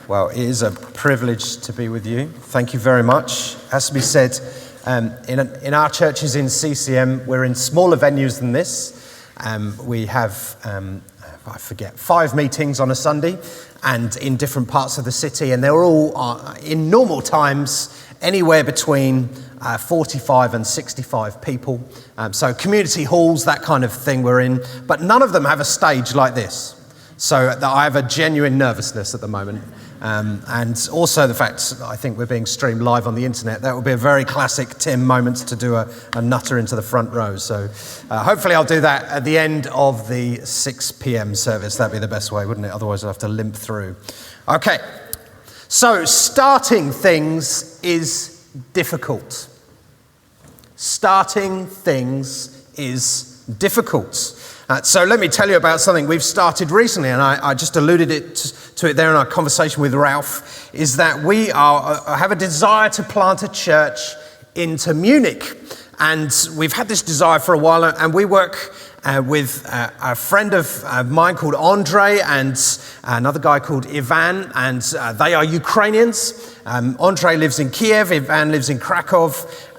Well, it is a privilege to be with you. Thank you very much. As to be said, in our churches in CCM, we're in smaller venues than this. We have, 5 meetings on a Sunday and in different parts of the city, and they're all, in normal times, anywhere between 45 and 65 people. So community halls, that kind of thing we're in, but none of them have a stage like this. So I have a genuine nervousness at the moment. And also the fact I think we're being streamed live on the internet. That would be a very classic Tim moment to do a nutter into the front row. So hopefully I'll do that at the end of the 6 p.m. service. That'd be the best way, wouldn't it? Otherwise I'll have to limp through. Okay, so starting things is difficult. Starting things is difficult. So let me tell you about something we've started recently, and I just alluded to it there in our conversation with Ralph, is that we have a desire to plant a church into Munich. And we've had this desire for a while, and we work with a friend of mine called Andre and another guy called Ivan, and they are Ukrainians. Andre lives in Kiev, Ivan lives in Krakow,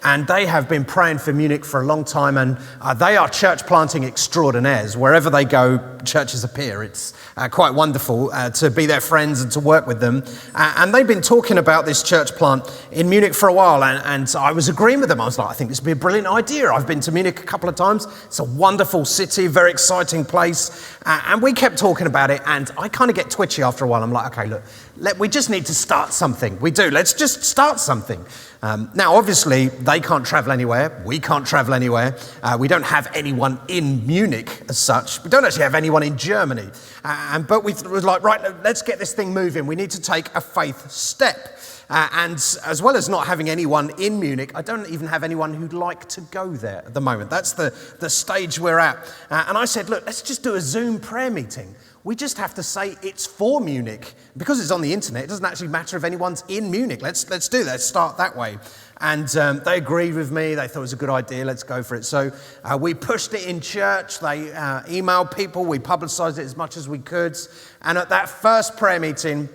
and they have been praying for Munich for a long time, and they are church planting extraordinaires. Wherever they go, churches appear. It's quite wonderful to be their friends and to work with them. And they've been talking about this church plant in Munich for a while, and I was agreeing with them. I was like, I think this would be a brilliant idea. I've been to Munich a couple of times. It's a wonderful city, very exciting place. And we kept talking about it, and I kind of get twitchy after a while. I'm like, okay, look, we just need to start something. We do. Let's just start something. Now, obviously, they can't travel anywhere. We can't travel anywhere. We don't have anyone in Munich as such. We don't actually have anyone in Germany. But we were like, right, let's get this thing moving. We need to take a faith step. And as well as not having anyone in Munich, I don't even have anyone who'd like to go there at the moment. That's the stage we're at. And I said, look, let's just do a Zoom prayer meeting. We just have to say it's for Munich. Because it's on the internet, it doesn't actually matter if anyone's in Munich. Let's do that. Let's start that way. And they agreed with me. They thought it was a good idea. Let's go for it. So we pushed it in church. They emailed people. We publicised it as much as we could. And at that first prayer meeting,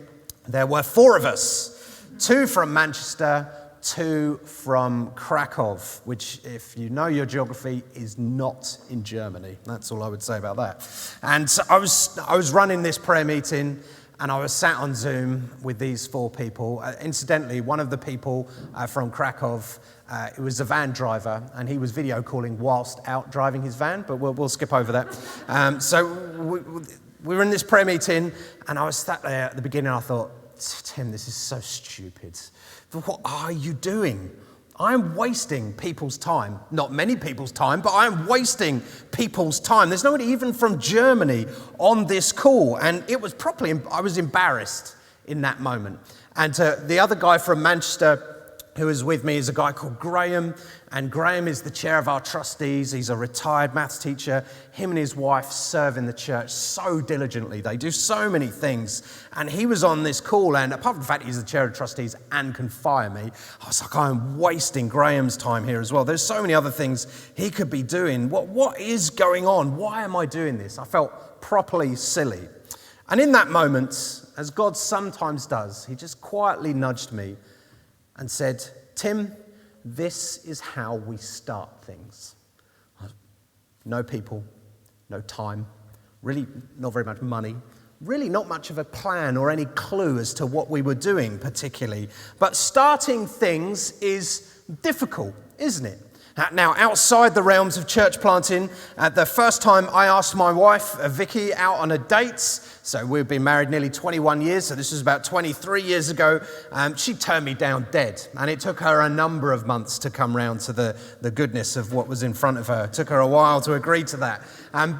there were 4 of us. 2 from Manchester, 2 from Krakow, which, if you know your geography, is not in Germany. That's all I would say about that. And so I was running this prayer meeting, and I was sat on Zoom with these 4 people. Incidentally, one of the people from Krakow, it was a van driver, and he was video calling whilst out driving his van, but we'll skip over that. So we were in this prayer meeting, and I was sat there at the beginning, and I thought, Tim, this is so stupid. What are you doing? I'm wasting people's time. Not many people's time, but I'm wasting people's time. There's nobody even from Germany on this call. And it was I was embarrassed in that moment. And the other guy from Manchester who is with me is a guy called Graham, and Graham is the chair of our trustees. He's a retired maths teacher. Him and his wife serve in the church so diligently. They do so many things, and he was on this call, and apart from the fact he's the chair of trustees and can fire me, I was like, I'm wasting Graham's time here as well. There's so many other things he could be doing. What is going on? Why am I doing this? I felt properly silly. And in that moment, as God sometimes does, he just quietly nudged me and said, Tim, this is how we start things. No people, no time, really not very much money, really not much of a plan or any clue as to what we were doing particularly. But starting things is difficult, isn't it? Now, outside the realms of church planting, the first time I asked my wife, Vicky, out on a date, so we've been married nearly 21 years, so this was about 23 years ago, she turned me down dead. And it took her a number of months to come round to the goodness of what was in front of her. It took her a while to agree to that.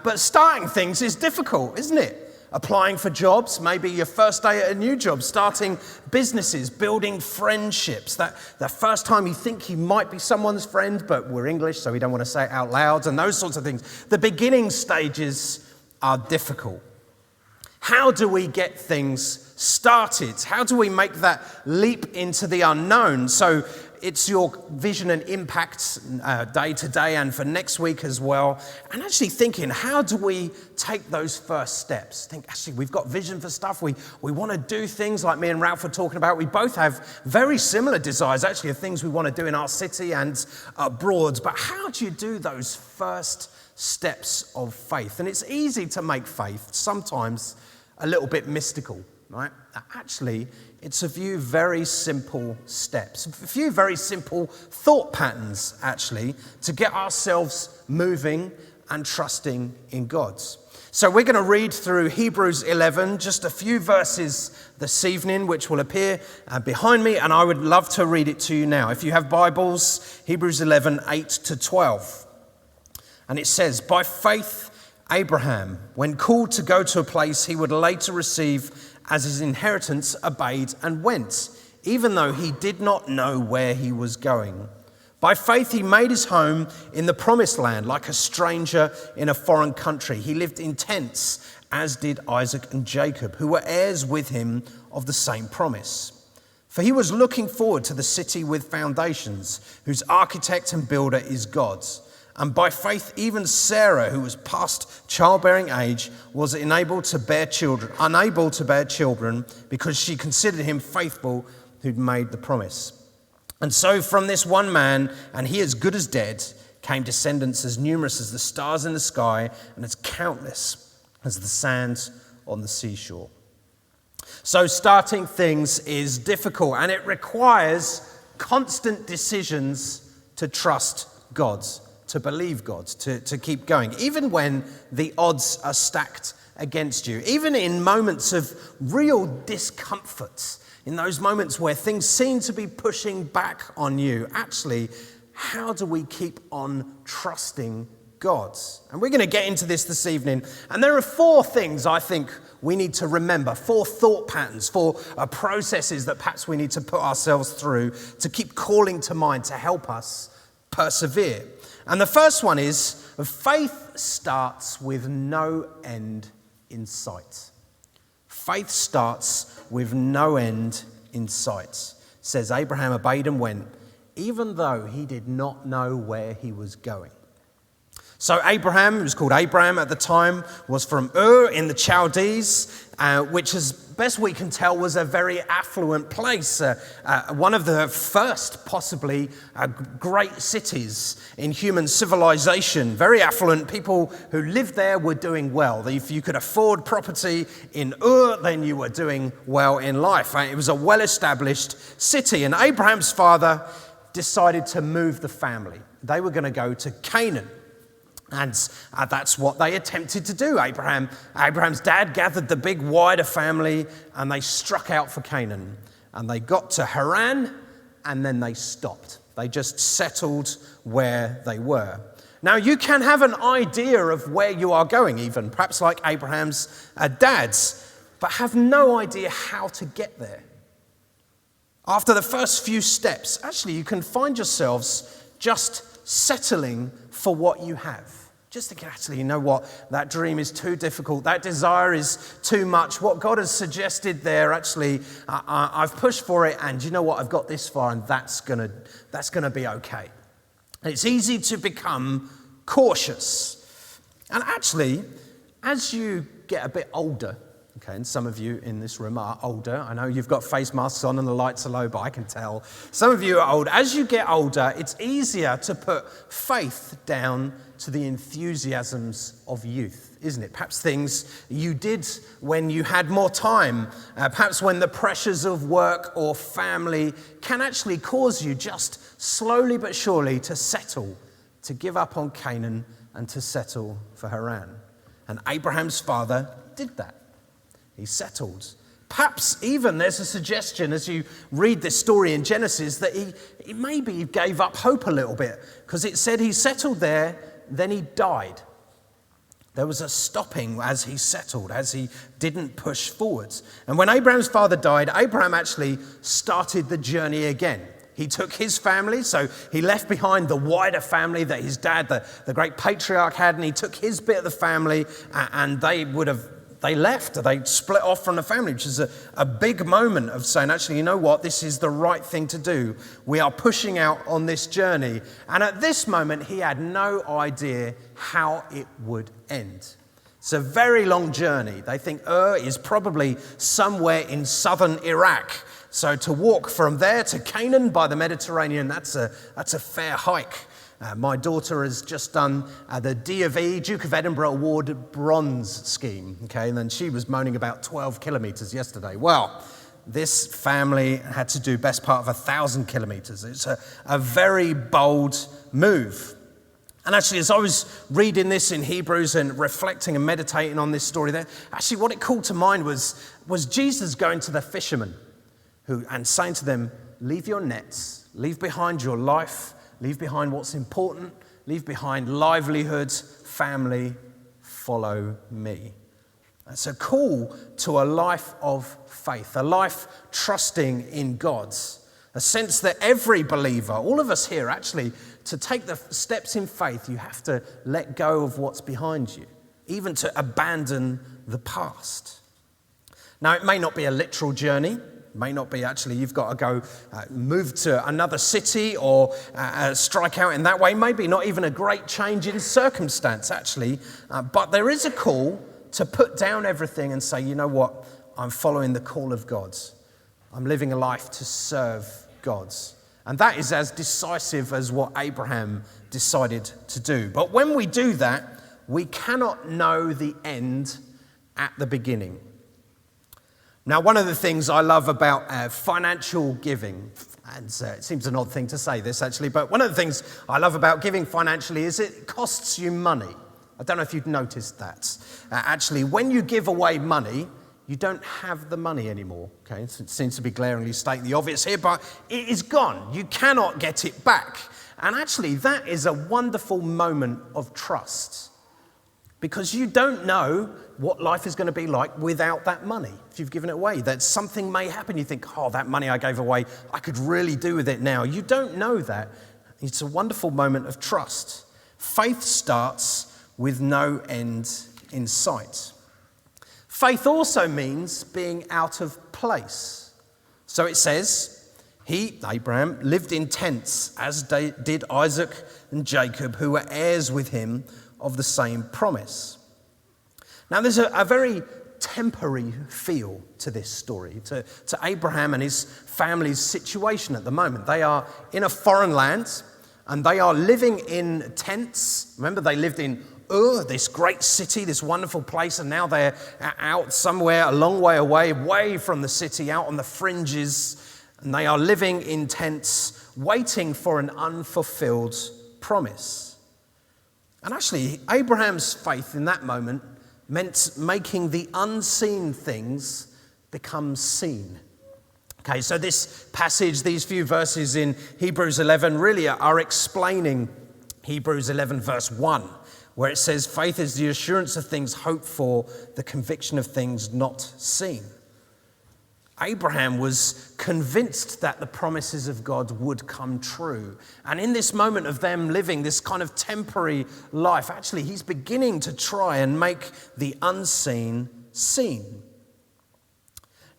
But starting things is difficult, isn't it? Applying for jobs, maybe your first day at a new job, starting businesses, building friendships. That first time you think you might be someone's friend, but we're English, so we don't want to say it out loud, and those sorts of things. The beginning stages are difficult. How do we get things started? How do we make that leap into the unknown? So it's your vision and impact day to day and for next week as well. And actually thinking, how do we take those first steps? Think, actually, we've got vision for stuff. We want to do things like me and Ralph were talking about. We both have very similar desires, actually, of things we want to do in our city and abroad. But how do you do those first steps of faith? And it's easy to make faith sometimes a little bit mystical, right? Actually, it's a few very simple steps, a few very simple thought patterns, actually, to get ourselves moving and trusting in God. So we're going to read through Hebrews 11, just a few verses this evening, which will appear behind me, and I would love to read it to you now. If you have Bibles, Hebrews 11, 8 to 12. And it says, "By faith, Abraham, when called to go to a place he would later receive as his inheritance, obeyed and went, even though he did not know where he was going. By faith he made his home in the promised land, like a stranger in a foreign country. He lived in tents, as did Isaac and Jacob, who were heirs with him of the same promise. For he was looking forward to the city with foundations, whose architect and builder is God. And by faith, even Sarah, who was past childbearing age, was unable to bear children because she considered him faithful who'd made the promise. And so from this one man, and he as good as dead, came descendants as numerous as the stars in the sky and as countless as the sands on the seashore." So starting things is difficult, and it requires constant decisions to trust God, to believe God, to keep going, even when the odds are stacked against you, even in moments of real discomfort, in those moments where things seem to be pushing back on you. Actually, how do we keep on trusting God? And we're going to get into this evening. And there are 4 things I think we need to remember, 4 thought patterns, 4 processes that perhaps we need to put ourselves through to keep calling to mind to help us persevere. And the first one is, faith starts with no end in sight. Faith starts with no end in sight. It says Abraham obeyed and went, even though he did not know where he was going. So Abraham, who was called Abraham at the time, was from Ur in the Chaldees, which, as best we can tell, was a very affluent place, one of the first, possibly, great cities in human civilization. Very affluent. People who lived there were doing well. If you could afford property in Ur, then you were doing well in life. It was a well-established city, and Abraham's father decided to move the family. They were going to go to Canaan. And that's what they attempted to do. Abraham's dad gathered the big wider family and they struck out for Canaan. And they got to Haran and then they stopped. They just settled where they were. Now you can have an idea of where you are going even, perhaps like Abraham's dad's, but have no idea how to get there. After the first few steps, actually you can find yourselves just settling for what you have. Just thinking, actually, you know what? That dream is too difficult. That desire is too much. What God has suggested there, actually, I've pushed for it, and you know what? I've got this far, and that's gonna be okay. And it's easy to become cautious. And actually, as you get a bit older, okay, and some of you in this room are older. I know you've got face masks on and the lights are low, but I can tell some of you are old. As you get older, it's easier to put faith down to the enthusiasms of youth, isn't it? Perhaps things you did when you had more time, perhaps when the pressures of work or family can actually cause you just slowly but surely to settle, to give up on Canaan and to settle for Haran. And Abraham's father did that. He settled. Perhaps even there's a suggestion as you read this story in Genesis that he maybe gave up hope a little bit, because it said he settled there, then he died. There was a stopping as he settled, as he didn't push forwards. And when Abraham's father died, Abraham actually started the journey again. He took his family, so he left behind the wider family that his dad, the great patriarch, had, and he took his bit of the family, and they they left. They split off from the family, which is a big moment of saying, actually, you know what? This is the right thing to do. We are pushing out on this journey. And at this moment, he had no idea how it would end. It's a very long journey. They think is probably somewhere in southern Iraq. So to walk from there to Canaan by the Mediterranean, that's a fair hike. My daughter has just done the D.of.E., Duke of Edinburgh Award Bronze scheme, okay, and then she was moaning about 12 kilometres yesterday. Well, this family had to do best part of 1,000 kilometres. It's a very bold move. And actually, as I was reading this in Hebrews and reflecting and meditating on this story there, actually what it called to mind was Jesus going to the fishermen and saying to them, leave your nets, leave behind your life, leave behind what's important, leave behind livelihood, family, follow me. It's a call to a life of faith, a life trusting in God, a sense that every believer, all of us here actually, to take the steps in faith, you have to let go of what's behind you, even to abandon the past. Now, it may not be a literal journey. It may not be actually you've got to go move to another city or strike out in that way. Maybe not even a great change in circumstance, actually. But there is a call to put down everything and say, you know what? I'm following the call of God. I'm living a life to serve God. And that is as decisive as what Abraham decided to do. But when we do that, we cannot know the end at the beginning. Now, one of the things I love about financial giving, and it seems an odd thing to say this actually, but one of the things I love about giving financially is it costs you money. I don't know if you've noticed that. Actually, when you give away money, you don't have the money anymore. Okay, it seems to be glaringly stating the obvious here, but it is gone. You cannot get it back. And actually, that is a wonderful moment of trust because you don't know what life is going to be like without that money. If you've given it away, that something may happen. You think, oh, that money I gave away, I could really do with it now. You don't know that. It's a wonderful moment of trust. Faith starts with no end in sight. Faith also means being out of place. So it says, he, Abraham, lived in tents, as did Isaac and Jacob, who were heirs with him of the same promise. Now, there's a very temporary feel to this story, to Abraham and his family's situation at the moment. They are in a foreign land, and they are living in tents. Remember, they lived in this great city, this wonderful place, and now they're out somewhere a long way away from the city, out on the fringes, and they are living in tents, waiting for an unfulfilled promise. And actually, Abraham's faith in that moment meant making the unseen things become seen. Okay, so this passage, these few verses in Hebrews 11 really are explaining Hebrews 11 verse 1, where it says, faith is the assurance of things hoped for, the conviction of things not seen. Abraham was convinced that the promises of God would come true. And in this moment of them living this kind of temporary life, actually, he's beginning to try and make the unseen seen.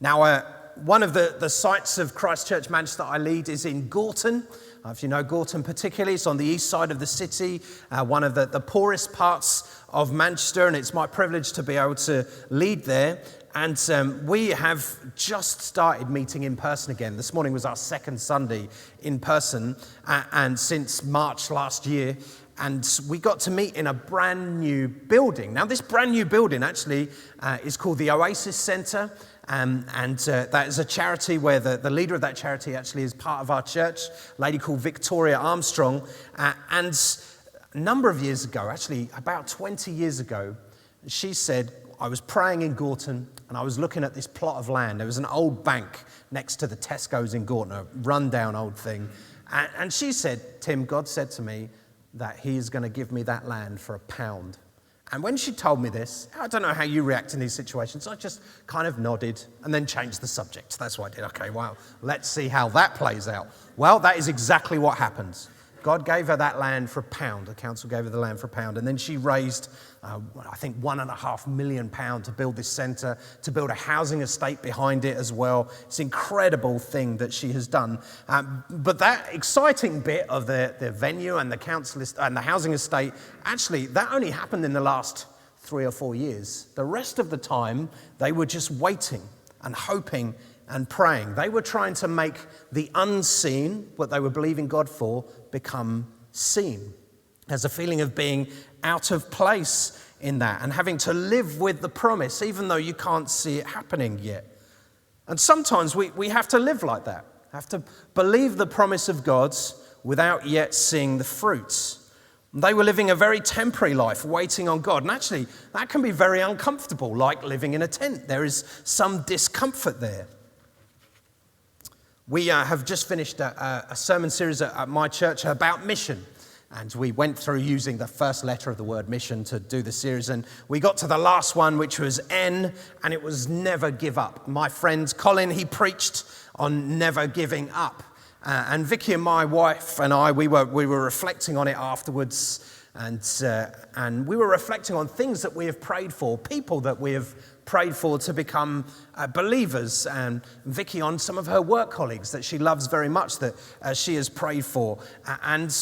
Now, one of the sites of Christchurch Manchester I lead is in Gorton. If you know Gorton particularly, it's on the east side of the city, one of the poorest parts of Manchester, and it's my privilege to be able to lead there. And we have just started meeting in person again. This morning was our second Sunday in person, and since March last year. And we got to meet in a brand new building. Now, this brand new building actually is called the Oasis Centre. And that is a charity where the leader of that charity actually is part of our church, a lady called Victoria Armstrong. And a number of years ago, actually about 20 years ago, she said, I was praying in Gorton and I was looking at this plot of land. There was an old bank next to the Tesco's in Gorton, a rundown old thing. And she said, Tim, God said to me that he's going to give me that land for £1. And when she told me this, I don't know how you react in these situations. I just kind of nodded and then changed the subject. That's what I did. Okay, well, let's see how that plays out. Well, that is exactly what happens. God gave her that land for £1. The council gave her the land for £1. And then she raised, I think, £1.5 million to build this centre, to build a housing estate behind it as well. It's an incredible thing that she has done. But that exciting bit of the venue and the council and the housing estate, actually, that only happened in the last 3 or 4 years. The rest of the time, they were just waiting and hoping and praying. They were trying to make the unseen, what they were believing God for, become seen. There's a feeling of being out of place in that and having to live with the promise, even though you can't see it happening yet. And sometimes we have to live like that, have to believe the promise of God's without yet seeing the fruits. They were living a very temporary life, waiting on God. And actually, that can be very uncomfortable, like living in a tent. There is some discomfort there. We have just finished a sermon series at my church about mission. And we went through using the first letter of the word mission to do the series. And we got to the last one, which was N, and it was never give up. My friend Colin, he preached on never giving up. And Vicky and my wife and I, we were reflecting on it afterwards. And we were reflecting on things that we have prayed for, people that we have prayed for to become believers, and Vicky on some of her work colleagues that she loves very much that she has prayed for. And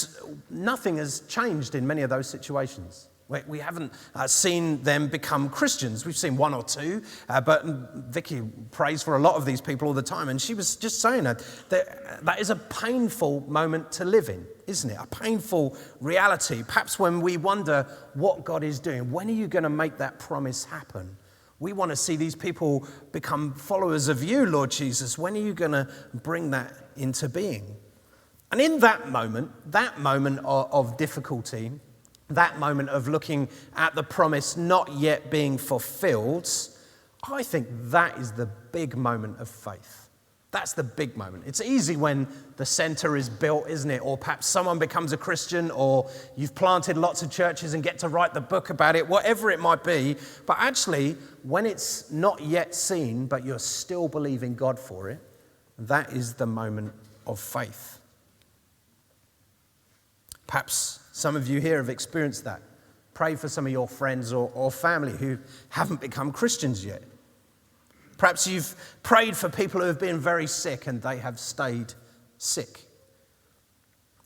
nothing has changed in many of those situations. We haven't seen them become Christians. We've seen one or two, but Vicky prays for a lot of these people all the time. And she was just saying that is a painful moment to live in, isn't it? A painful reality. Perhaps when we wonder what God is doing, when are you going to make that promise happen? We want to see these people become followers of you, Lord Jesus. When are you going to bring that into being? And in that moment of difficulty, that moment of looking at the promise not yet being fulfilled, I think that is the big moment of faith. That's the big moment. It's easy when the centre is built, isn't it? Or perhaps someone becomes a Christian, or you've planted lots of churches and get to write the book about it, whatever it might be. But actually, when it's not yet seen, but you're still believing God for it, that is the moment of faith. Perhaps some of you here have experienced that. Pray for some of your friends or family who haven't become Christians yet. Perhaps you've prayed for people who have been very sick and they have stayed sick.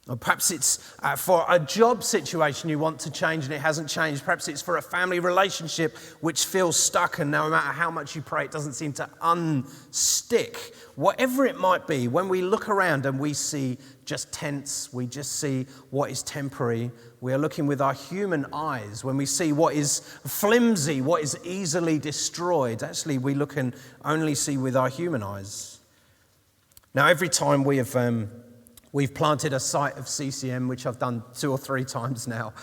Or perhaps it's for a job situation you want to change and it hasn't changed. Perhaps it's for a family relationship which feels stuck, and no matter how much you pray, it doesn't seem to unstick. Whatever it might be, when we look around and we see just tents, we just see what is temporary, we are looking with our human eyes. When we see what is flimsy, what is easily destroyed, actually we look and only see with our human eyes. Now, every time we've planted a site of CCM, which I've done 2 or 3 times now.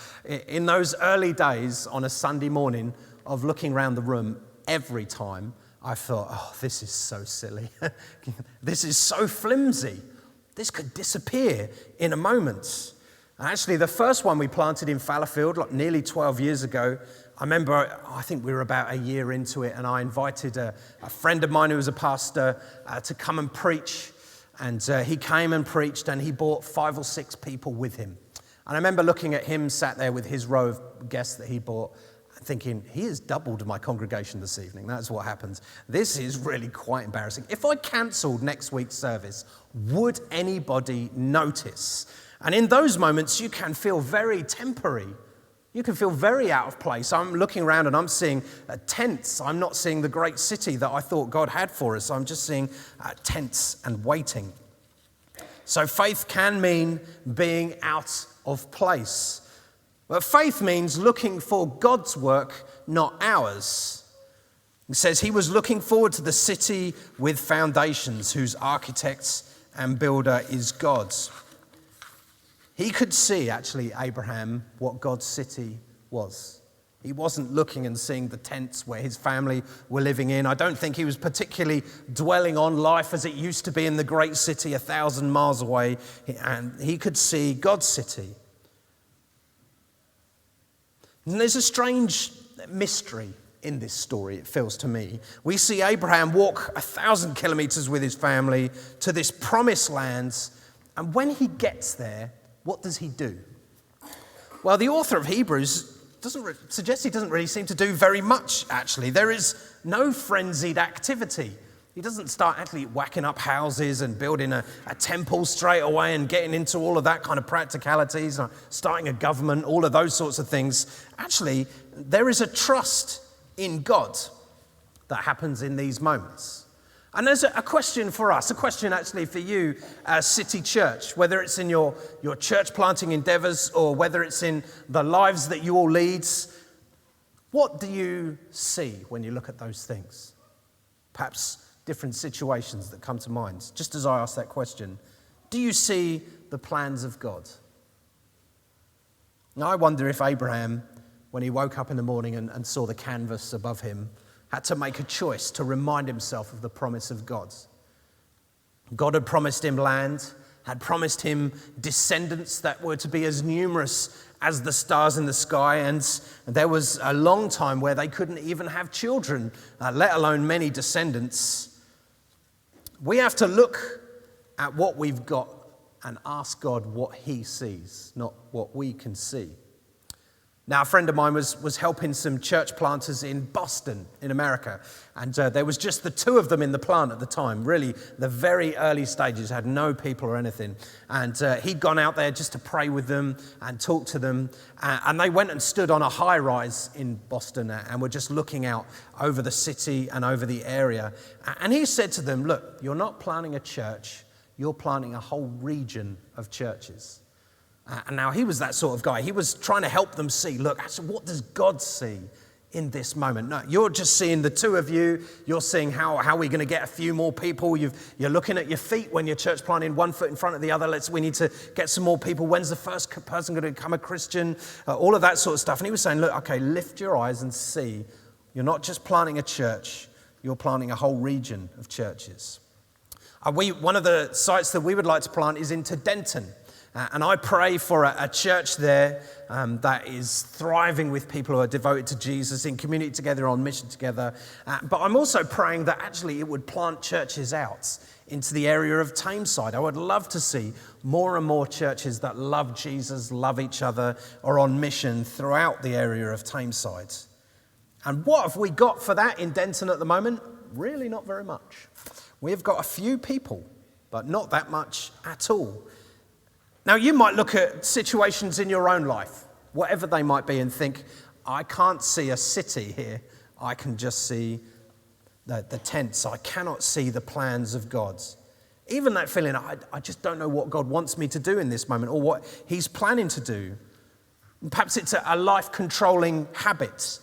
In those early days on a Sunday morning of looking around the room, every time I thought, oh, this is so silly. This is so flimsy. This could disappear in a moment. And actually, the first one we planted in Fallowfield, like nearly 12 years ago, I remember, I think we were about a year into it, and I invited a friend of mine who was a pastor to come and preach. And he came and preached, and he brought 5 or 6 people with him. And I remember looking at him sat there with his row of guests that he brought, thinking, he has doubled my congregation this evening. That's what happens. This is really quite embarrassing. If I cancelled next week's service, would anybody notice? And in those moments, you can feel very temporary. You can feel very out of place. I'm looking around and I'm seeing tents. I'm not seeing the great city that I thought God had for us. I'm just seeing tents and waiting. So faith can mean being out of place. But faith means looking for God's work, not ours. It says he was looking forward to the city with foundations, whose architect and builder is God. He could see, actually, Abraham, what God's city was. He wasn't looking and seeing the tents where his family were living in. I don't think he was particularly dwelling on life as it used to be in the great city 1,000 miles away. And he could see God's city. And there's a strange mystery in this story, it feels to me. We see Abraham walk 1,000 kilometers with his family to this promised land. And when he gets there, What does he do? Well, the author of Hebrews suggests he doesn't really seem to do very much, actually. There is no frenzied activity. He doesn't start actually whacking up houses and building a temple straight away and getting into all of that kind of practicalities, starting a government, all of those sorts of things. Actually, there is a trust in God that happens in these moments. And there's a question for us, a question actually for you, City Church, whether it's in your church planting endeavours or whether it's in the lives that you all lead. What do you see when you look at those things? Perhaps different situations that come to mind. Just as I ask that question, do you see the plans of God? Now, I wonder if Abraham, when he woke up in the morning and saw the canvas above him, had to make a choice to remind himself of the promise of God. God had promised him land, had promised him descendants that were to be as numerous as the stars in the sky, and there was a long time where they couldn't even have children, let alone many descendants. We have to look at what we've got and ask God what he sees, not what we can see. Now, a friend of mine was helping some church planters in Boston, in America, and there was just the two of them in the plant at the time, really the very early stages, had no people or anything, and he'd gone out there just to pray with them and talk to them, and they went and stood on a high-rise in Boston and were just looking out over the city and over the area, and he said to them, look, you're not planting a church, you're planting a whole region of churches. And now he was that sort of guy. He was trying to help them see, look, actually, what does God see in this moment? No, you're just seeing the two of you. You're seeing how we're going to get a few more people. You're looking at your feet when you're church planting, one foot in front of the other. We need to get some more people. When's the first person going to become a Christian? All of that sort of stuff. And he was saying, look, okay, lift your eyes and see. You're not just planting a church. You're planting a whole region of churches. One of the sites that we would like to plant is into Denton. And I pray for a church there that is thriving with people who are devoted to Jesus, in community together, on mission together. But I'm also praying that actually it would plant churches out into the area of Tameside. I would love to see more and more churches that love Jesus, love each other, are on mission throughout the area of Tameside. And what have we got for that in Denton at the moment? Really not very much. We've got a few people, but not that much at all. Now, you might look at situations in your own life, whatever they might be, and think, I can't see a city here. I can just see the tents. I cannot see the plans of God. Even that feeling, I just don't know what God wants me to do in this moment or what he's planning to do. And perhaps it's a life-controlling habit.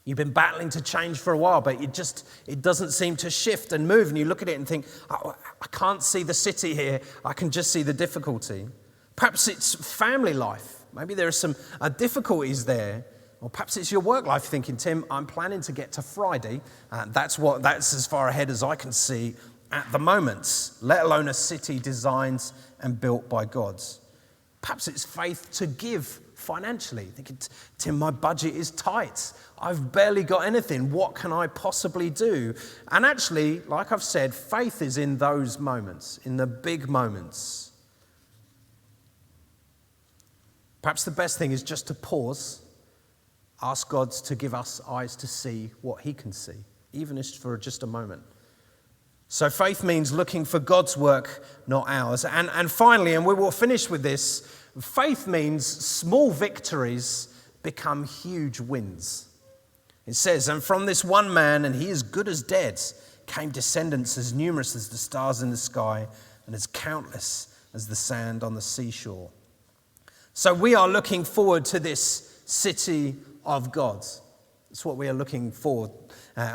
You've been battling to change for a while, but it doesn't seem to shift and move. And you look at it and think, I can't see the city here. I can just see the difficulty. Perhaps it's family life. Maybe there are some difficulties there. Or perhaps it's your work life thinking, Tim, I'm planning to get to Friday. That's as far ahead as I can see at the moment, let alone a city designed and built by God. Perhaps it's faith to give financially. Thinking, Tim, my budget is tight. I've barely got anything. What can I possibly do? And actually, like I've said, faith is in those moments, in the big moments. Perhaps the best thing is just to pause, ask God to give us eyes to see what he can see, even if for just a moment. So faith means looking for God's work, not ours. And finally, and we will finish with this, faith means small victories become huge wins. It says, and from this one man, and he is good as dead, came descendants as numerous as the stars in the sky and as countless as the sand on the seashore. So we are looking forward to this city of God. That's what we are looking forward.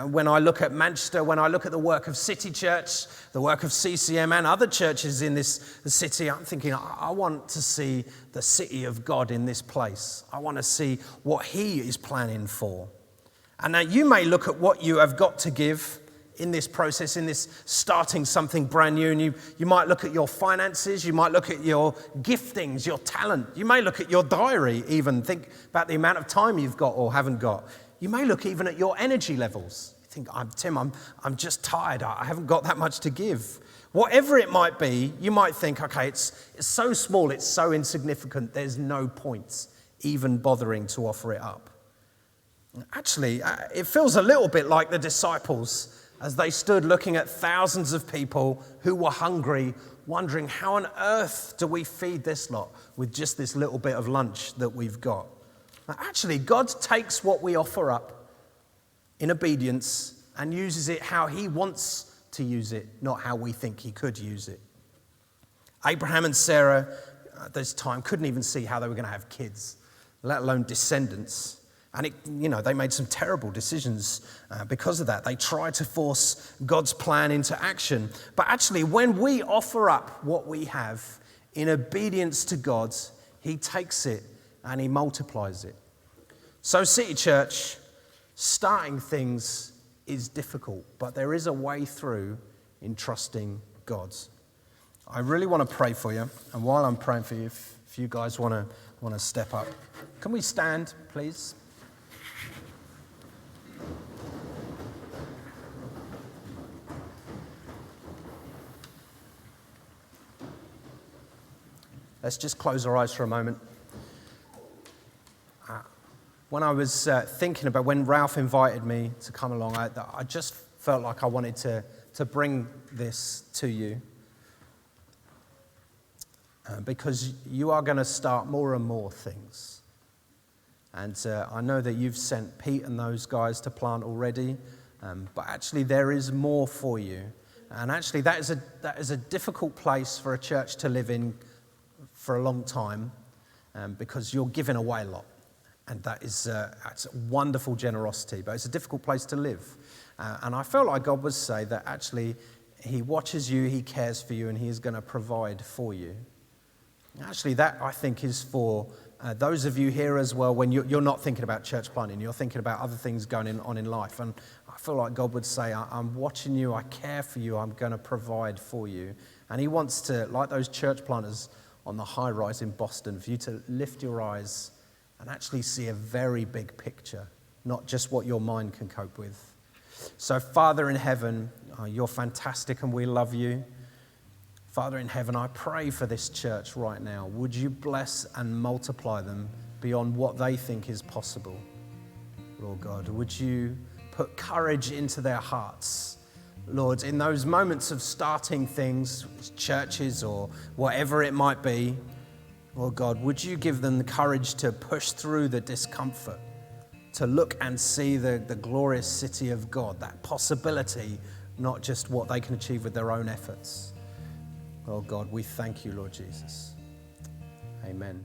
When I look at Manchester, when I look at the work of City Church, the work of CCM and other churches in this city, I'm thinking, I want to see the city of God in this place. I want to see what he is planning for. And now you may look at what you have got to give in this process, in this starting something brand new, and you might look at your finances, you might look at your giftings, your talent, you may look at your diary even, think about the amount of time you've got or haven't got. You may look even at your energy levels. You think, Tim, I'm just tired, I haven't got that much to give. Whatever it might be, you might think, okay, it's so small, it's so insignificant, there's no point even bothering to offer it up. Actually, it feels a little bit like the disciples as they stood looking at thousands of people who were hungry, wondering how on earth do we feed this lot with just this little bit of lunch that we've got. Actually, God takes what we offer up in obedience and uses it how he wants to use it, not how we think he could use it. Abraham and Sarah at this time couldn't even see how they were going to have kids, let alone descendants. And they made some terrible decisions because of that. They tried to force God's plan into action. But actually, when we offer up what we have in obedience to God, he takes it and he multiplies it. So City Church, starting things is difficult, but there is a way through in trusting God. I really want to pray for you. And while I'm praying for you, if you guys want to step up, can we stand, please? Let's just close our eyes for a moment. When I was thinking about when Ralph invited me to come along, I just felt like I wanted to bring this to you because you are going to start more and more things. And I know that you've sent Pete and those guys to plant already, but actually there is more for you. And actually that is a difficult place for a church to live in for a long time because you're giving away a lot. And that is that's a wonderful generosity, but it's a difficult place to live. And I felt like God would say that actually he watches you, he cares for you, and he is going to provide for you. Actually, that I think is for those of you here as well, when you're not thinking about church planting, you're thinking about other things going on in life. And I feel like God would say, I'm watching you, I care for you, I'm going to provide for you. And he wants to, like those church planters on the high rise in Boston, for you to lift your eyes and actually see a very big picture, not just what your mind can cope with. So Father in heaven, you're fantastic and we love you. Father in heaven, I pray for this church right now. Would you bless and multiply them beyond what they think is possible? Lord God, would you put courage into their hearts? Lord, in those moments of starting things, churches or whatever it might be, Lord God, would you give them the courage to push through the discomfort, to look and see the glorious city of God, that possibility, not just what they can achieve with their own efforts. Oh God, we thank you, Lord Jesus. Amen.